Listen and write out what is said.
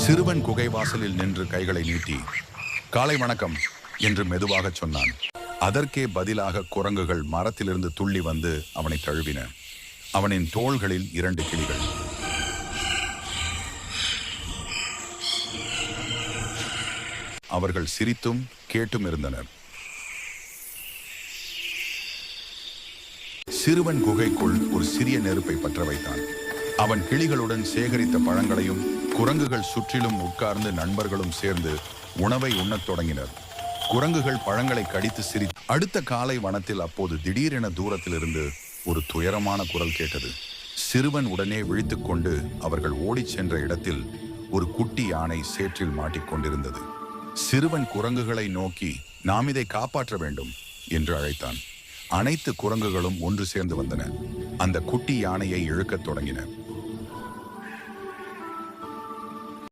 சிறுவன் குகை வாசலில் நின்று கைகளை நீட்டி காலை வணக்கம் என்று மெதுவாகச் சொன்னான். அதற்கே பதிலாக குரங்குகள் மரத்திலிருந்து துள்ளி வந்து அவனை தழுவின. அவனின் தோள்களில் 2 கிளிகள். அவர்கள் சிரித்தும் கேட்டும் இருந்தனர். சிறுவன் குகைக்குள் ஒரு சிறிய நெருப்பை பற்ற வைத்தான். அவன் கிளிகளுடன் சேகரித்த பழங்களையும் குரங்குகள் சுற்றிலும் உட்கார்ந்து நண்பர்களும் சேர்ந்து உணவை உண்ணத் தொடங்கினர். குரங்குகள் பழங்களை கடித்து அடுத்த காலை வனத்தில் அப்போது திடீரென தூரத்திலிருந்து ஒரு துயரமான குரல் கேட்டது. சிறுவன் உடனே விழித்துக் கொண்டு அவர்கள் ஓடிச் சென்ற இடத்தில் ஒரு குட்டி யானை சேற்றில் மாட்டிக்கொண்டிருந்தது. சிறுவன் குரங்குகளை நோக்கி நாம் இதை காப்பாற்ற வேண்டும் என்று அழைத்தான். அனைத்து குரங்குகளும் ஒன்று சேர்ந்து வந்தன. அந்த குட்டி யானையை இழுக்கத் தொடங்கின.